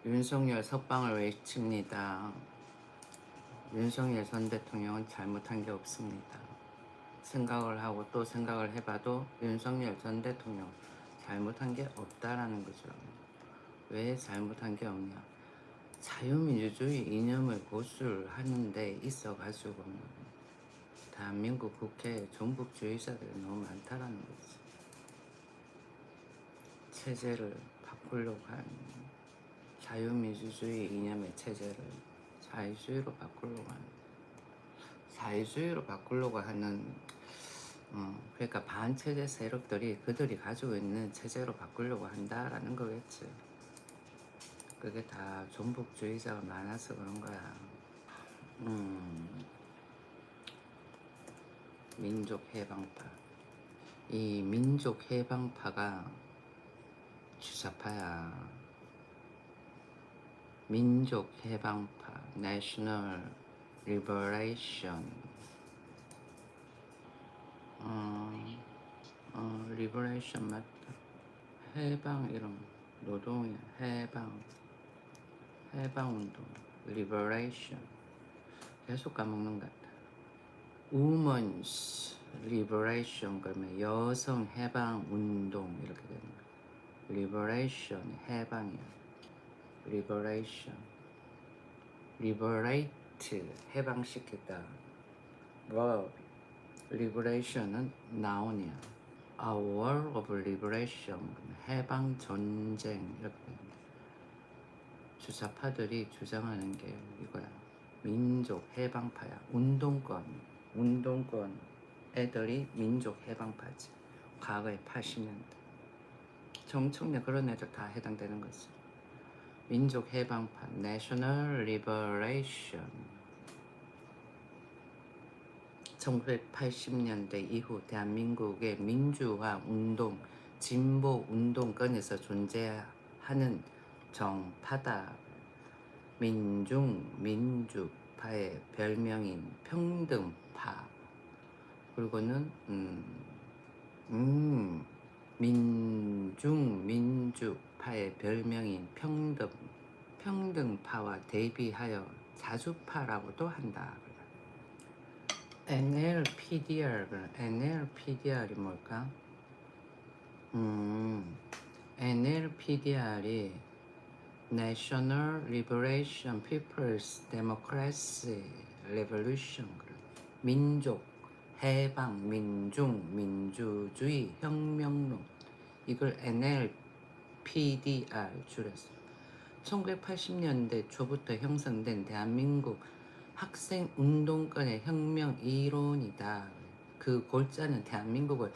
윤석열 석방을 외칩니다. 윤석열 전 대통령은 잘못한 게 없습니다. 생각을 하고 또 생각을 해봐도 윤석열 전 대통령 잘못한 게 없다라는 거죠. 왜 잘못한 게 없냐? 자유민주주의 이념을 고수를 하는 데 있어가지고 대한민국 국회에 종북주의자들이 너무 많다라는 거지. 체제를 바꾸려고 하는 자유민주주의 이념의 체제를 사회주의로 바꾸려고 하는 그러니까 반체제 세력들이 그들이 가지고 있는 체제로 바꾸려고 한다라는 거겠지. 그게 다 종북주의자가 많아서 그런 거야. 민족해방파. 이 민족해방파가 주사파야. 민족해방파, National Liberation. Liberation 맞다. 해방 이름 노동이야. 해방운동, Liberation. 계속 까먹는 것 같아. Women's Liberation 그러면 여성 해방 운동 이렇게 되는 거야. Liberation 해방이야. Liberate 해방시키다. verb Liberation은 noun이야. A war of liberation 해방 전쟁 이렇게 됩니다. 주사파들이 주장하는 게 이거야. 민족 해방파야. 운동권 애들이 민족 해방파지. 과거에 80년대 정청래 그런 애들 다 해당되는 거지. 민족 해방파 National Liberation. 1980년대 이후 대한민국의 민주화 운동, 진보 운동권에서 존재하는 정파다. 민주파의 별명인 평등파. 그리고는 민주파의 별명인 평등파와 대비하여 자주파라고도 한다. NLPDR이 뭘까? NLPDR이 National Liberation People's Democracy Revolution. 민족 해방 민주주의 혁명론. 이걸 NLPDR 줄였어. 1980년대 초부터 형성된 대한민국 학생 운동권의 혁명 이론이다. 그 골자는 대한민국을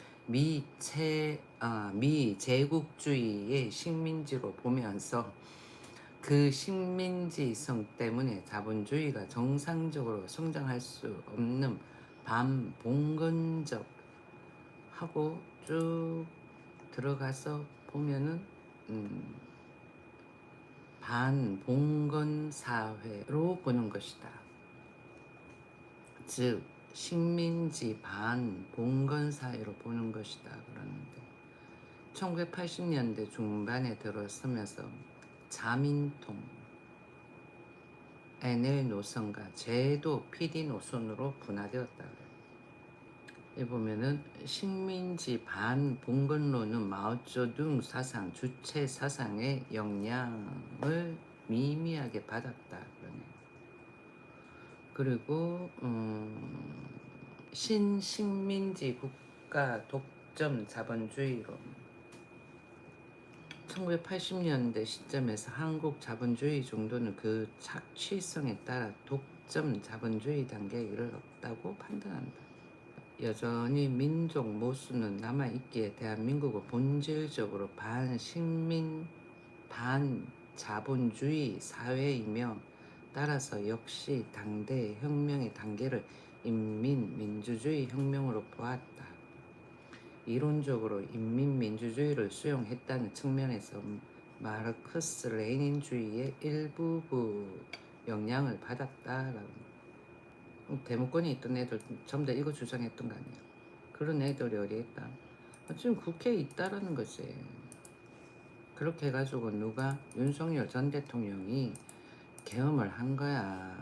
미제국주의의 식민지로 보면서 그 식민지성 때문에 자본주의가 정상적으로 성장할 수 없는 반봉건적 하고 쭉 들어가서 보면은 반봉건 사회로 보는 것이다. 즉 식민지 반봉건 사회로 보는 것이다 그러는데 1980년대 중반에 들어서면서 자민통, NL 노선과 제도 PD 노선으로 분화되었다. 여기 보면은 식민지 반봉건론은 마오쩌둥 사상, 주체 사상의 영향을 미미하게 받았다. 그러네요. 그리고 신식민지 국가 독점 자본주의로 1980년대 시점에서 한국 자본주의 정도는 그 착취성에 따라 독점 자본주의 단계에 이르렀다고 판단한다. 여전히 민족 모순은 남아있기에 대한민국은 본질적으로 반식민, 반자본주의 사회이며 따라서 역시 당대의 혁명의 단계를 인민민주주의 혁명으로 보았다. 이론적으로 인민민주주의를 수용했다는 측면에서 마르크스 레닌주의의 일부분 영향을 받았다라고. 데모권이 있던 애들 전부 다 이거 주장했던 거 아니야. 그런 애들이 어디 있다. 지금 국회에 있다라는 거지. 그렇게 해가지고 누가 윤석열 전 대통령이 계엄을 한 거야.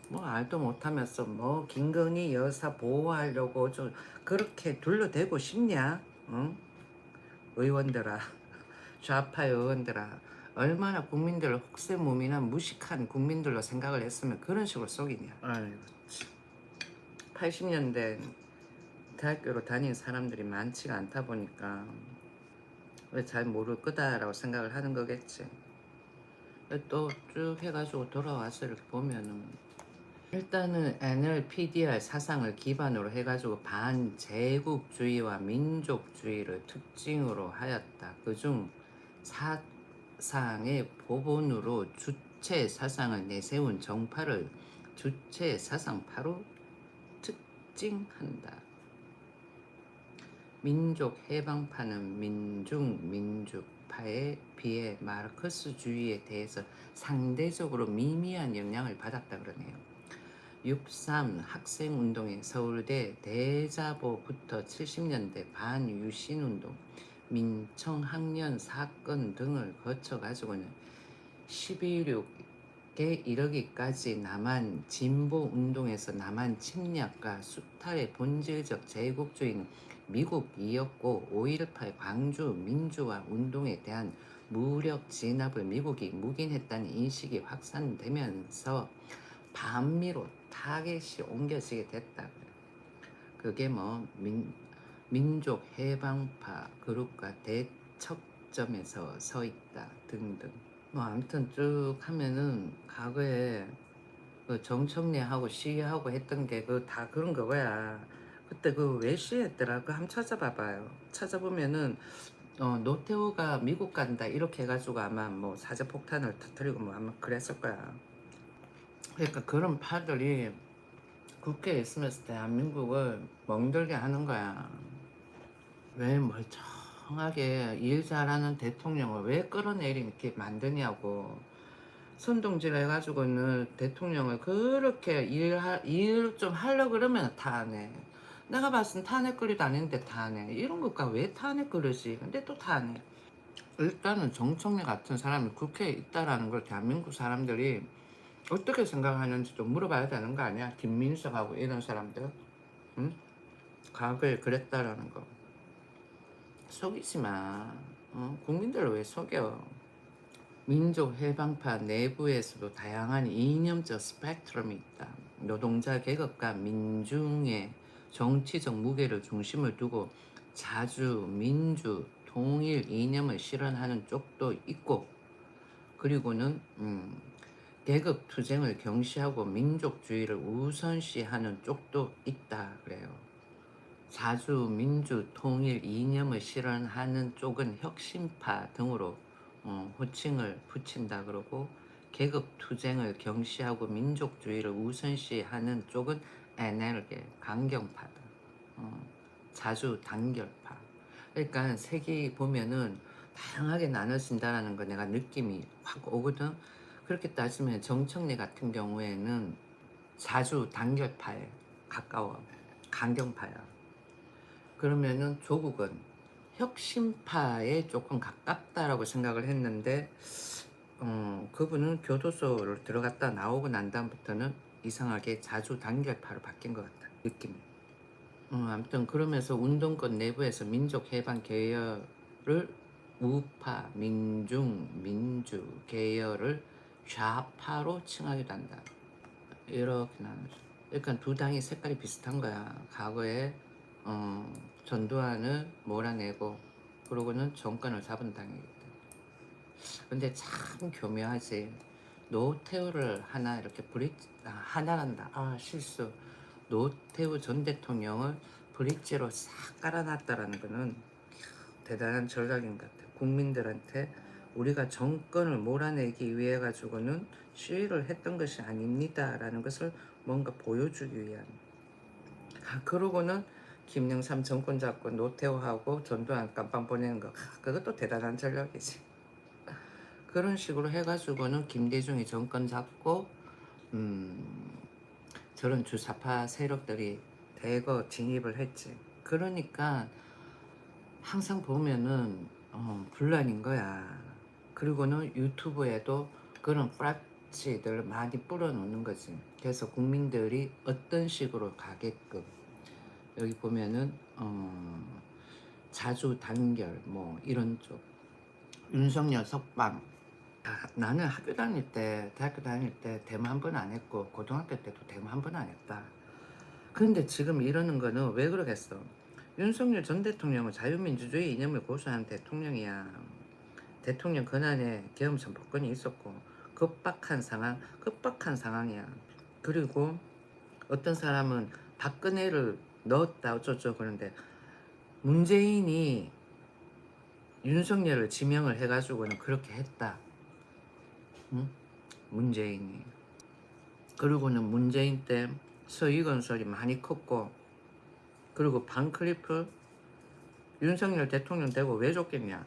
뭐 알도 못하면서 뭐 김건희 여사 보호하려고 좀 그렇게 둘러대고 싶냐? 응? 의원들아, 좌파 의원들아, 얼마나 국민들을 혹세무민한 무식한 국민들로 생각을 했으면 그런 식으로 속이냐? 아이고, 80년대 대학교로 다닌 사람들이 많지가 않다 보니까 왜 잘 모를 거다라고 생각을 하는 거겠지. 또 쭉 해가지고 돌아와서 이렇게 보면은 일단은 NLPDR 사상을 기반으로 해가지고 반제국주의와 민족주의를 특징으로 하였다. 그중 사상의 보본으로 주체 사상을 내세운 정파를 주체 사상파로 특징한다. 민족 해방파는 민중민주파에 비해 마르크스주의에 대해서 상대적으로 미미한 영향을 받았다 그러네요. 6.3 학생운동에 서울대 대자보부터 70년대 반유신운동, 민청학년 사건 등을 거쳐가지고는 11.6에 이르기까지 남한 진보운동에서 남한 침략과 수탈의 본질적 제국주의는 미국이었고 5.18 광주 민주화 운동에 대한 무력 진압을 미국이 묵인했다는 인식이 확산되면서 반미로 타겟이 옮겨지게 됐다. 그게 뭐 민족 해방파 그룹과 대척점에서 서 있다 등등. 뭐 아무튼 쭉 하면은 과거에 그 정청래하고 시위하고 했던 게 그 다 그런 거야. 그때 그 왜 시위했더라? 그 한번 찾아봐봐요. 찾아보면은 노태우가 미국 간다 이렇게 해가지고 아마 뭐 사제폭탄을 터뜨리고 뭐 아마 그랬을 거야. 그러니까 그런 파들이 국회에 있으면서 대한민국을 멍들게 하는 거야. 왜 멀쩡하게 일 잘하는 대통령을 왜 끌어내리게 만드냐고. 선동질 해가지고는 대통령을 그렇게 일 좀 하려고 그러면 탄핵. 내가 봤을 땐 탄핵거리도 아닌데 탄핵. 이런 것과 왜 탄핵거리지? 근데 또 탄핵. 일단은 정청래 같은 사람이 국회에 있다라는 걸 대한민국 사람들이 어떻게 생각하는지 좀 물어봐야 되는 거 아니야? 김민석하고 이런 사람들. 응? 과거에 그랬다라는 거. 속이지 마. 국민들을 왜 속여? 민족 해방파 내부에서도 다양한 이념적 스펙트럼이 있다. 노동자 계급과 민중의 정치적 무게를 중심을 두고 자주 민주 통일 이념을 실현하는 쪽도 있고, 그리고는 계급 투쟁을 경시하고 민족주의를 우선시하는 쪽도 있다 그래요. 자주 민주 통일 이념을 실현하는 쪽은 혁신파 등으로 호칭을 붙인다 그러고, 계급 투쟁을 경시하고 민족주의를 우선시하는 쪽은 NL계 강경파다. 자주 단결파. 그러니까 색이 보면은 다양하게 나눠진다라는 거 내가 느낌이 확 오거든. 그렇게 따지면 정청래 같은 경우에는 자주 단결파에 가까워. 강경파야. 그러면은 조국은 혁신파에 조금 가깝다라고 생각을 했는데 그분은 교도소를 들어갔다 나오고 난 다음부터는 이상하게 자주 단결파로 바뀐 것 같다. 느낌이. 아무튼 그러면서 운동권 내부에서 민족 해방 계열을 우파, 민중, 민주 계열을 좌파로 칭하기도 한다. 이렇게 나누죠. 그러니까 두 당이 색깔이 비슷한 거야. 과거에 전두환을 몰아내고 그러고는 정권을 잡은 당이기 때문에. 근데 참 교묘하지. 노태우를 하나 이렇게 하나란다. 실수. 노태우 전 대통령을 브릿지로 싹 깔아놨다라는 거는 대단한 전략인 것 같아. 국민들한테 우리가 정권을 몰아내기 위해 가지고는 시위를 했던 것이 아닙니다라는 것을 뭔가 보여주기 위한. 그러고는 김영삼 정권 잡고 노태우하고 전두환 깜빵 보내는 거, 그것도 대단한 전략이지. 그런 식으로 해가지고는 김대중이 정권 잡고 저런 주사파 세력들이 대거 진입을 했지. 그러니까 항상 보면은 분란인 거야. 그리고는 유튜브에도 그런 프락치들을 많이 뿌려놓는 거지. 그래서 국민들이 어떤 식으로 가게끔 여기 보면은 자주 단결 뭐 이런 쪽 윤석열 석방. 나는 학교 다닐 때 대학교 다닐 때 데모 한 번 안 했고 고등학교 때도 데모 한 번 안 했다. 근데 지금 이러는 거는 왜 그러겠어? 윤석열 전 대통령은 자유민주주의 이념을 고수한 대통령이야. 대통령 권한에 계엄 선포권이 있었고 급박한 상황이야. 그리고 어떤 사람은 박근혜를 넣었다 어쩌죠 그런데 문재인이 윤석열을 지명을 해가지고는 그렇게 했다. 응? 문재인이. 그리고는 문재인 때 서희건설이 많이 컸고 그리고 반클리프 윤석열 대통령 되고 왜 줬겠냐.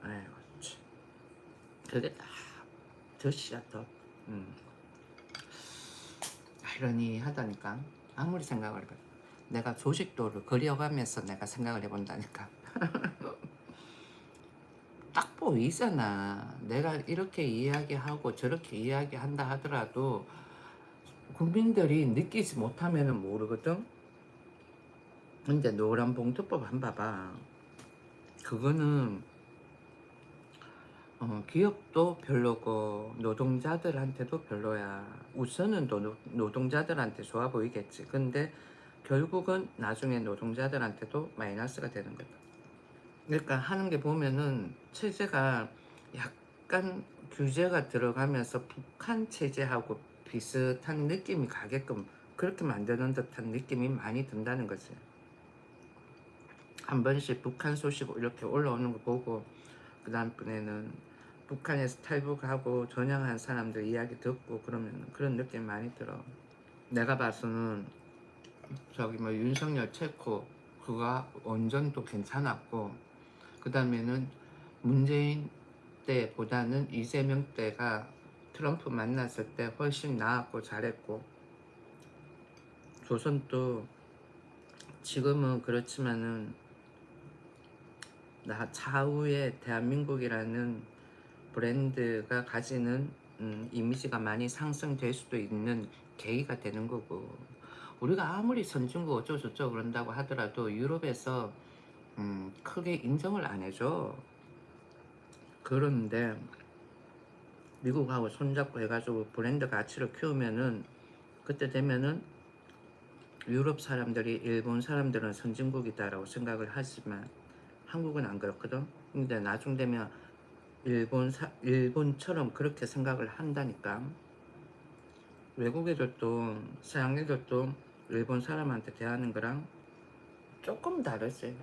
아이고 참. 그게 다 덫이야 덫. 아이러니하다니까. 아무리 생각을 해봐. 내가 조직도를 그려가면서 내가 생각을 해본다니까. 딱 보이잖아. 내가 이렇게 이야기하고 저렇게 이야기한다 하더라도 국민들이 느끼지 못하면 모르거든. 근데 노란봉투법 한 봐봐. 그거는 기업도 별로고 노동자들한테도 별로야. 우선은 노동자들한테 좋아 보이겠지. 근데 결국은 나중에 노동자들한테도 마이너스가 되는 거다. 그러니까 하는 게 보면은 체제가 약간 규제가 들어가면서 북한 체제하고 비슷한 느낌이 가게끔 그렇게 만드는 듯한 느낌이 많이 든다는 거지. 한 번씩 북한 소식 이렇게 올라오는 거 보고 그 다음번에는 북한에서 탈북하고 전향한 사람들 이야기 듣고 그러면 그런 느낌 많이 들어. 내가 봐서는 저기 뭐 윤석열 체코 그가 원전도 괜찮았고 그 다음에는 문재인 때보다는 이재명 때가 트럼프 만났을 때 훨씬 나았고 잘했고 조선도 지금은 그렇지만은 나 차후에 대한민국이라는 브랜드가 가지는 이미지가 많이 상승될 수도 있는 계기가 되는 거고 우리가 아무리 선진국 어쩌고저쩌고 그런다고 하더라도 유럽에서 크게 인정을 안 해줘. 그런데 미국하고 손잡고 해가지고 브랜드 가치를 키우면은 그때 되면은 유럽 사람들이 일본 사람들은 선진국이다라고 생각을 하지만 한국은 안 그렇거든. 근데 나중 되면 일본처럼 그렇게 생각을 한다니까. 외국 애들도 서양 애들도 일본 사람한테 대하는 거랑 조금 다르지.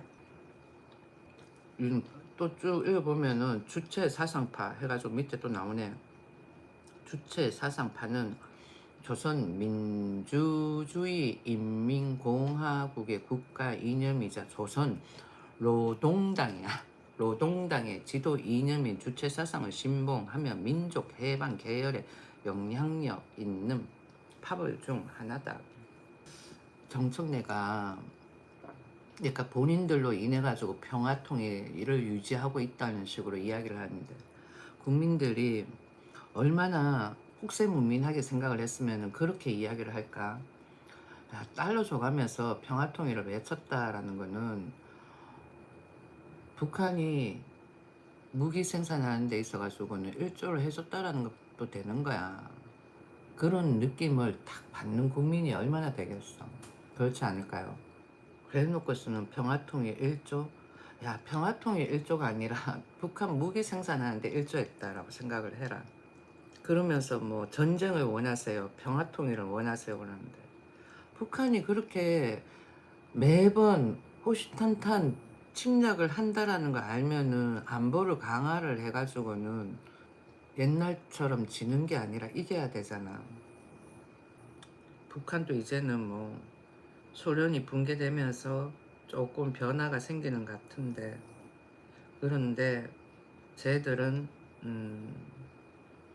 또 쭉 읽어보면은 주체 사상파 해가지고 밑에 또 나오네. 주체 사상파는 조선 민주주의 인민공화국의 국가 이념이자 조선 노동당이야. 노동당의 지도 이념인 주체 사상을 신봉하며 민족 해방 계열에 영향력 있는 파벌 중 하나다. 정청래가 그러니까 본인들로 인해 가지고 평화통일을 유지하고 있다는 식으로 이야기를 하는데 국민들이 얼마나 혹세무민하게 생각을 했으면 그렇게 이야기를 할까. 야, 달러 줘가면서 평화통일을 외쳤다라는 거는 북한이 무기 생산하는 데 있어가지고는 일조를 해줬다라는 것도 되는 거야. 그런 느낌을 딱 받는 국민이 얼마나 되겠어. 그렇지 않을까요? 그래놓고서는 평화통일 1조? 야, 평화통일 1조가 아니라 북한 무기 생산하는데 1조했다라고 생각을 해라. 그러면서 뭐 전쟁을 원하세요, 평화통일을 원하세요 그러는데 북한이 그렇게 매번 호시탄탄 침략을 한다라는 걸 알면은 안보를 강화를 해가지고는 옛날처럼 지는 게 아니라 이겨야 되잖아. 북한도 이제는 뭐 소련이 붕괴되면서 조금 변화가 생기는 것 같은데 그런데 쟤들은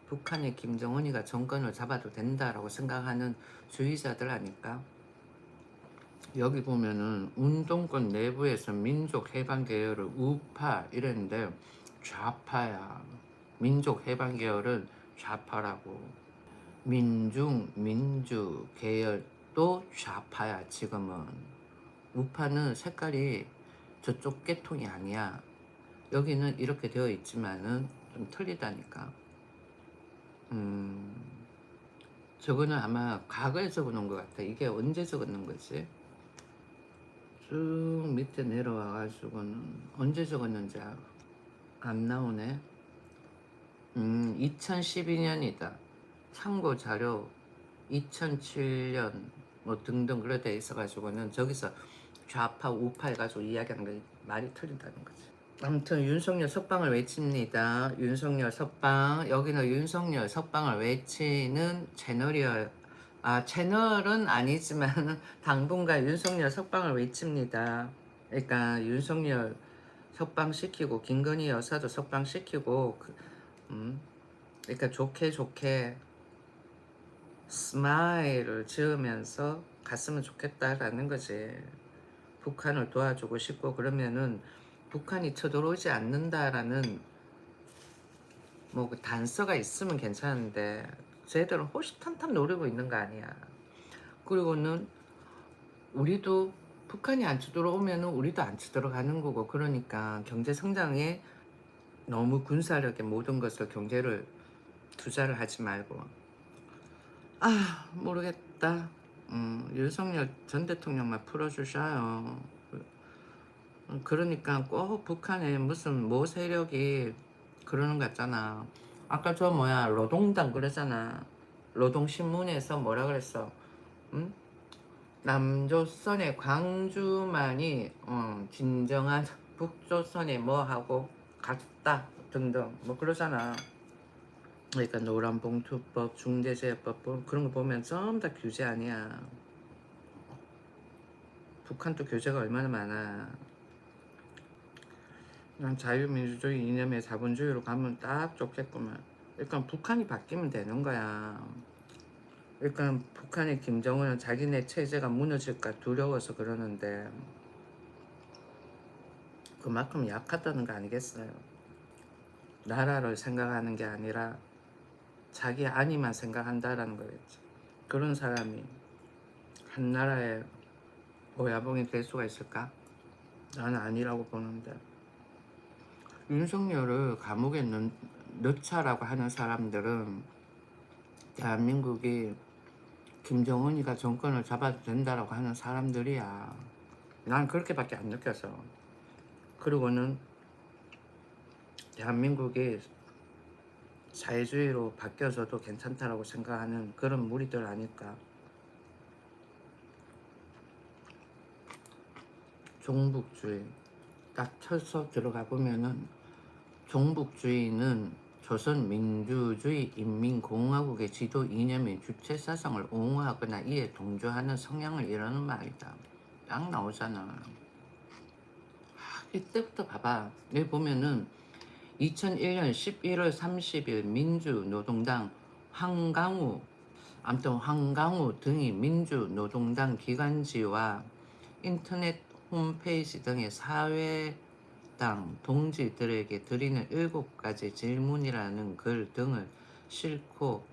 북한의 김정은이가 정권을 잡아도 된다라고 생각하는 주의자들 아닐까? 여기 보면은 운동권 내부에서 민족 해방 계열을 우파 이랬는데 좌파야. 민족 해방 계열은 좌파라고. 민주 계열도 좌파야 지금은. 우파는 색깔이 저쪽 계통이 아니야. 여기는 이렇게 되어 있지만은 좀 틀리다니까. 저거는 아마 과거에 적어놓은 것 같아. 이게 언제 적어놓은 거지? 쭉 밑에 내려와가지고는 언제 적었는지 안 나오네. 2012년이다. 참고 자료 2007년 뭐 등등 그래 돼 있어가지고는 저기서 좌파 우파 해가지고 이야기하는 게 말이 틀린다는 거지. 아무튼 윤석열 석방을 외칩니다. 윤석열 석방. 여기는 윤석열 석방을 외치는 채널이어요. 아, 채널은 아니지만 당분간 윤석열 석방을 외칩니다. 그러니까 윤석열 석방시키고 김건희 여사도 석방시키고 그러니까 좋게 스마일을 지으면서 갔으면 좋겠다라는 거지. 북한을 도와주고 싶고 그러면은 북한이 쳐들어오지 않는다라는 뭐 그 단서가 있으면 괜찮은데 쟤들은 호시탐탐 노리고 있는 거 아니야. 그리고는 우리도 북한이 안 쳐들어오면은 우리도 안 쳐들어가는 거고 그러니까 경제 성장에 너무 군사력에 모든 것을 경제를 투자를 하지 말고 모르겠다. 윤석열 전 대통령만 풀어주셔요. 그러니까 꼭 북한에 무슨 모 세력이 그러는 거 같잖아. 아까 저 뭐야 노동당 그러잖아. 노동신문에서 뭐라 그랬어? 응? 남조선의 광주만이 진정한 북조선에 뭐하고 같다 등등 뭐 그러잖아. 그러니까 노란봉투법, 중대재해법 뭐 그런 거 보면 전부 다 규제 아니야. 북한도 규제가 얼마나 많아. 그냥 자유민주주의 이념의 자본주의로 가면 딱 좋겠구만. 그러니까 북한이 바뀌면 되는 거야. 그러니까 북한의 김정은은 자기네 체제가 무너질까 두려워서 그러는데 그만큼 약하다는 거 아니겠어요? 나라를 생각하는 게 아니라 자기 안위만 생각한다라는 거겠지. 그런 사람이 한 나라의 오야봉이 될 수가 있을까? 나는 아니라고 보는데. 윤석열을 감옥에 넣자라고 하는 사람들은 대한민국이 김정은이가 정권을 잡아도 된다라고 하는 사람들이야. 난 그렇게밖에 안 느껴서. 그리고는 대한민국이 사회주의로 바뀌어서도 괜찮다라고 생각하는 그런 무리들 아닐까. 종북주의 딱 쳐서 들어가 보면은 종북주의는 조선민주주의 인민공화국의 지도 이념의 주체 사상을 옹호하거나 이에 동조하는 성향을 이루는 말이다. 딱 나오잖아. 이때부터 봐봐. 여기 보면은 2001년 11월 30일 민주노동당 황강우 등이 민주노동당 기관지와 인터넷 홈페이지 등의 사회당 동지들에게 드리는 7가지 질문이라는 글 등을 싣고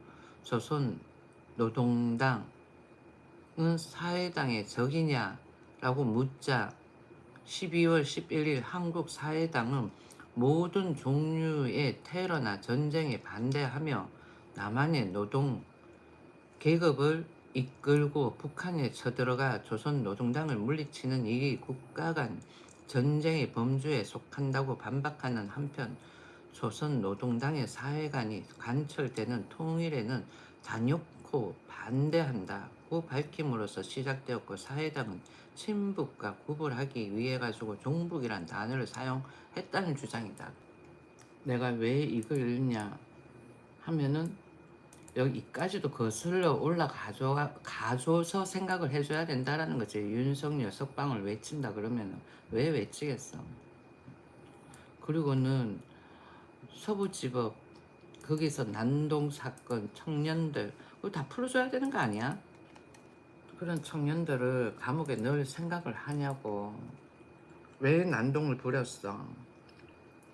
조선노동당은 사회당의 적이냐? 라고 묻자 12월 11일 한국 사회당은 모든 종류의 테러나 전쟁에 반대하며 남한의 노동 계급을 이끌고 북한에 쳐들어가 조선노동당을 물리치는 일이 국가 간 전쟁의 범주에 속한다고 반박하는 한편 조선노동당의 사회관이 관철되는 통일에는 단연코 반대한다고 밝힘으로써 시작되었고 사회당은 친북과 구분하기 위해 가지고 종북이란 단어를 사용했다는 주장이다. 내가 왜 이걸 읽냐 하면은 여기까지도 거슬러 올라가줘서 생각을 해줘야 된다라는 거지. 윤석열 석방을 외친다 그러면 왜 외치겠어. 그리고는 서부지법 거기서 난동사건 청년들 그거 다 풀어줘야 되는 거 아니야? 그런 청년들을 감옥에 넣을 생각을 하냐고. 왜 난동을 부렸어?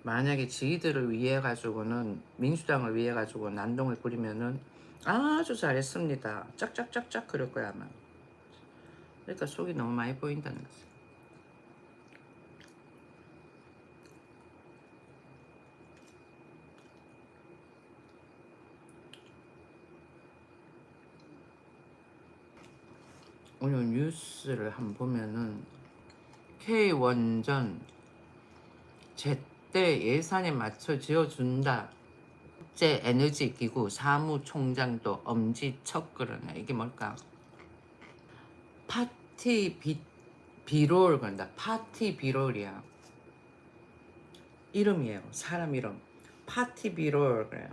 만약에 지지들을 위해 가지고는, 민주당을 위해 가지고 난동을 부리면은 아주 잘했습니다, 짝짝짝짝 그럴 거야 아마. 그러니까 속이 너무 많이 보인다는 거지. 오늘 뉴스를 한번 보면은 K원전 제때 예산에 맞춰 지어준다. 국제에너지기구 사무총장도 엄지척 그러네. 이게 뭘까? 파티 비롤 그런다. 파티 비롤이야. 이름이에요. 사람 이름. 파티 비롤 그래요.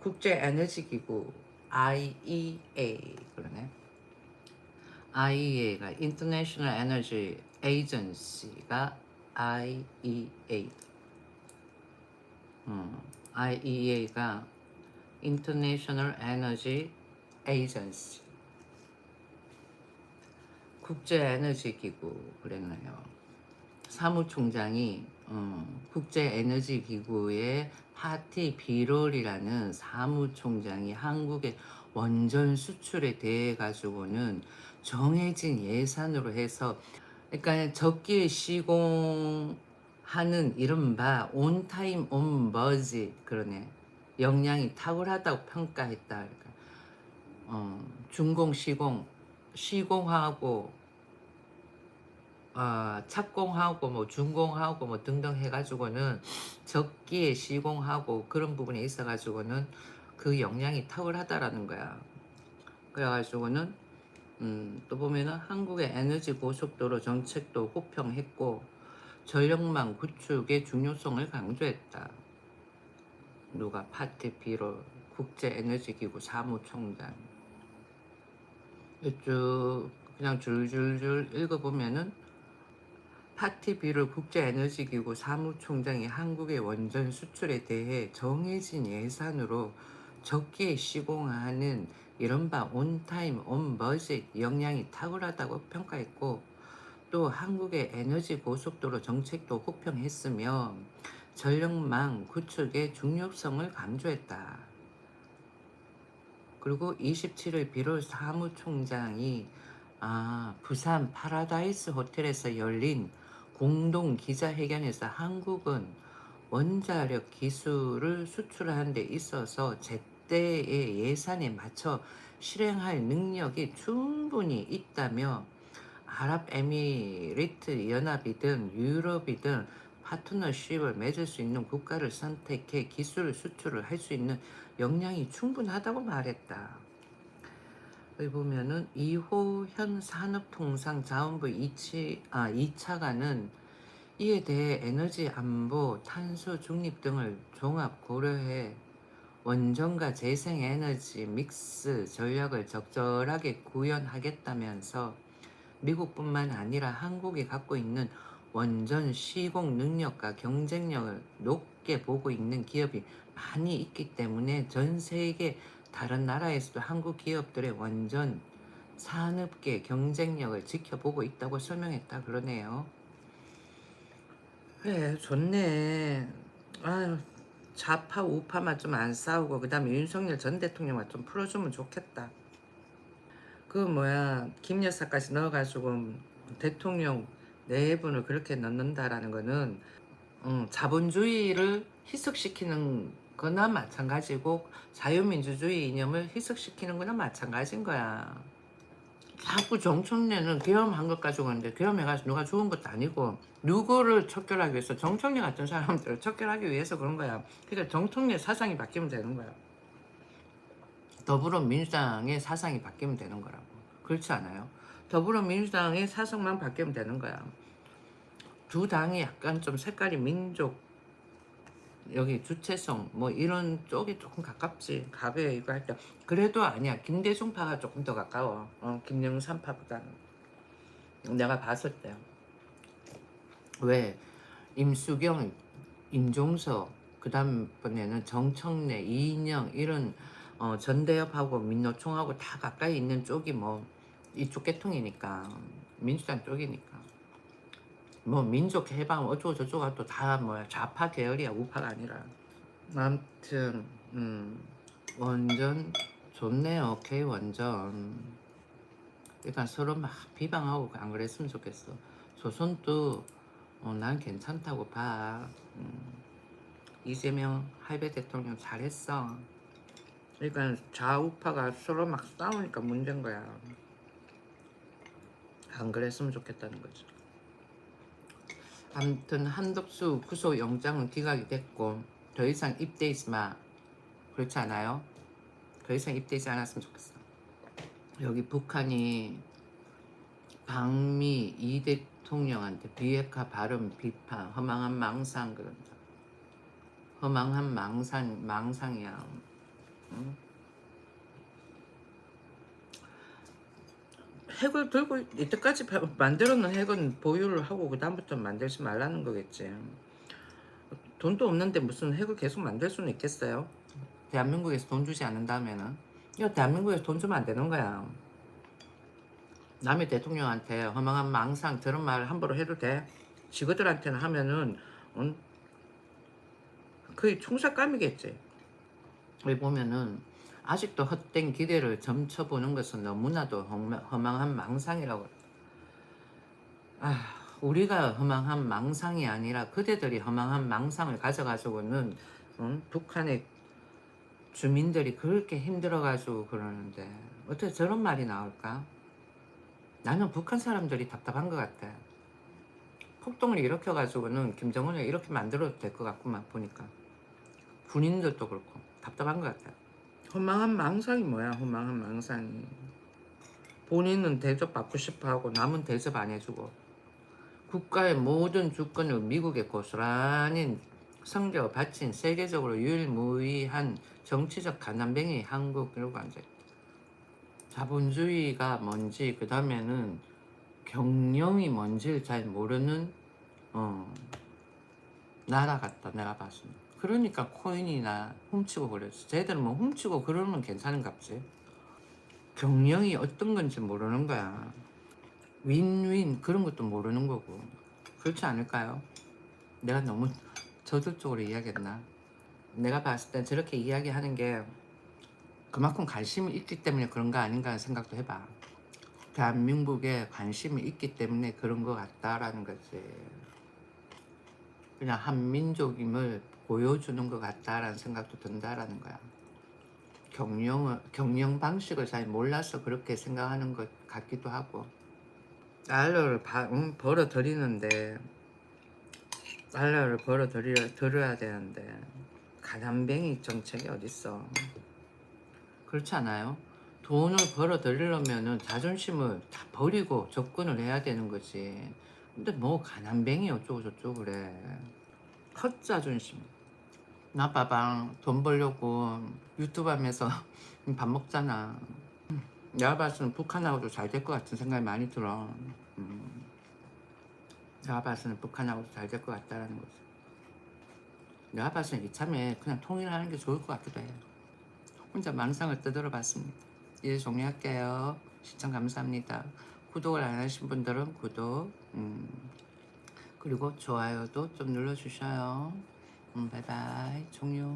국제에너지기구 IEA 그러네. IEA가 International Energy Agency가 IEA. IEA가 International Energy Agency. 국제에너지기구 그랬나요? 사무총장이 국제에너지기구의 파티 비롤이라는 사무총장이 한국의 원전 수출에 대해 가지고는 정해진 예산으로 해서, 그러니까 적기에 시공하는 이른바 온타임 온버짓 그러네. 역량이 탁월하다고 평가했다. 그러니까 준공 시공하고 착공하고 뭐 준공하고 뭐 등등 해가지고는 적기에 시공하고 그런 부분에 있어가지고는 그 역량이 탁월하다라는 거야. 그래가지고는 또 보면은 한국의 에너지 고속도로 정책도 호평했고 전력망 구축의 중요성을 강조했다. 누가? 파티 비롤 국제에너지기구 사무총장. 쭉 그냥 줄줄줄 읽어보면은 파티비를 국제에너지기구 사무총장이 한국의 원전 수출에 대해 정해진 예산으로 적기에 시공하는 이른바 온타임 온버짓 역량이 탁월하다고 평가했고, 또 한국의 에너지 고속도로 정책도 호평했으며 전력망 구축의 중요성을 강조했다. 그리고 27일 비롤 사무총장이 부산 파라다이스 호텔에서 열린 공동 기자회견에서 한국은 원자력 기술을 수출하는 데 있어서 제때의 예산에 맞춰 실행할 능력이 충분히 있다며 아랍에미리트 연합이든 유럽이든 파트너십을 맺을 수 있는 국가를 선택해 기술 수출을 할 수 있는 역량이 충분하다고 말했다. 여기 보면은 이호현 산업통상자원부 2차관은 이에 대해 에너지 안보, 탄소 중립 등을 종합 고려해 원전과 재생에너지 믹스 전략을 적절하게 구현하겠다면서 미국뿐만 아니라 한국이 갖고 있는 원전 시공 능력과 경쟁력을 높게 보고 있는 기업이 많이 있기 때문에 전 세계 다른 나라에서도 한국 기업들의 원전 산업계 경쟁력을 지켜보고 있다고 설명했다 그러네요. 그래, 좋네. 아유, 좌파 우파만 좀 안 싸우고 그 다음에 윤석열 전 대통령만 좀 풀어주면 좋겠다. 그 뭐야, 김 여사까지 넣어가지고 대통령 내분을 그렇게 넣는다라는 거는 자본주의를 희석시키는 거나 마찬가지고 자유민주주의 이념을 희석시키는 거나 마찬가지인 거야. 자꾸 정청래는 계엄한 것 가지고 하는데, 계엄해가지고 누가 죽은 것도 아니고 누구를 척결하기 위해서, 정청래 같은 사람들을 척결하기 위해서 그런 거야. 그러니까 정청래 사상이 바뀌면 되는 거야. 더불어민주당의 사상이 바뀌면 되는 거라고. 그렇지 않아요? 더불어민주당의 사상만 바뀌면 되는 거야. 두 당이 약간 좀 색깔이 민족, 여기 주체성 뭐 이런 쪽이 조금 가깝지. 가벼워 이거 할 때. 그래도 아니야. 김대중파가 조금 더 가까워. 김영삼파보다는. 내가 봤을 때. 왜? 임수경, 임종석, 그 다음번에는 정청래, 이인영 이런 전대협하고 민노총하고 다 가까이 있는 쪽이 뭐 이쪽 계통이니까 민주당 쪽이니까 뭐 민족 해방 어쩌고 저쩌고 또 다 뭐야 좌파 계열이야 우파가 아니라 아무튼 완전 좋네요. K 완전 그러니까 서로 막 비방하고 안 그랬으면 좋겠어. 조선도 난 괜찮다고 봐. 이재명 할배 대통령 잘했어. 그러니까 좌우파가 서로 막 싸우니까 문제인 거야. 안 그랬으면 좋겠다는 거죠. 아무튼 한덕수 구속 영장은 기각이 됐고 더 이상 입대하지 마. 그렇지 않아요? 더 이상 입대하지 않았으면 좋겠어. 여기 북한이 방미 이 대통령한테 비핵화 발언 비판 허망한 망상 그런다. 허망한 망상이야. 응? 핵을 들고 이때까지 만들어 놓은 핵은 보유를 하고 그 다음부터 만들지 말라는 거겠지. 돈도 없는데 무슨 핵을 계속 만들 수는 있겠어요? 대한민국에서 돈 주지 않는다면은 야 대한민국에서 돈 주면 안 되는 거야. 남의 대통령한테 허망한 망상 저런 말 함부로 해도 돼? 지그들한테는 하면은 거의 총살감이겠지. 여기 보면은 아직도 헛된 기대를 점쳐보는 것은 너무나도 허망한 망상이라고. 우리가 허망한 망상이 아니라 그대들이 허망한 망상을 가져가지고는 북한의 주민들이 그렇게 힘들어가지고 그러는데 어떻게 저런 말이 나올까? 나는 북한 사람들이 답답한 것 같아. 폭동을 일으켜가지고는 김정은을 이렇게 만들어도 될 것 같구만 보니까. 군인들도 그렇고 답답한 것 같아. 허망한 망상이 뭐야 허망한 망상이. 본인은 대접받고 싶어하고 남은 대접 안 해주고 국가의 모든 주권을 미국에 고스란히 성겨 바친 세계적으로 유일무이한 정치적 가난뱅이 한국 이러고 앉아있다. 자본주의가 뭔지 그 다음에는 경영이 뭔지를 잘 모르는 나라 같다 내가 봤습니다. 그러니까 코인이나 훔치고 그랬어. 쟤들은 뭐 훔치고 그러면 괜찮은갑지. 경영이 어떤 건지 모르는 거야. 윈윈 그런 것도 모르는 거고. 그렇지 않을까요? 내가 너무 저돌적으로 이야기했나? 내가 봤을 땐 저렇게 이야기하는 게 그만큼 관심이 있기 때문에 그런 거 아닌가 하는 생각도 해봐. 대한민국에 관심이 있기 때문에 그런 거 같다라는 거지. 그냥 한민족임을 보여주는 것 같다라는 생각도 든다라는 거야. 경영 방식을 잘 몰라서 그렇게 생각하는 것 같기도 하고. 달러를 벌어들이는데 달러를 벌어들여야 되는데 가난뱅이 정책이 어딨어. 그렇지 않아요? 돈을 벌어들이려면은 자존심을 다 버리고 접근을 해야 되는 거지. 근데 뭐 가난뱅이 어쩌고 저쩌고 그래. 헛자존심. 나 봐봐 돈 벌려고 유튜브 하면서 밥 먹잖아. 내가 봤을 때는 북한하고도 잘 될 것 같은 생각이 많이 들어. 내가 봤을 때는 북한하고도 잘 될 것 같다라는 거지. 내가 봤을 때 이참에 그냥 통일하는 게 좋을 것 같기도 해. 혼자 망상을 떠들어 봤습니다. 이제 종료할게요. 시청 감사합니다. 구독을 안 하신 분들은 구독 그리고 좋아요도 좀 눌러주셔요. 바이바이 종료.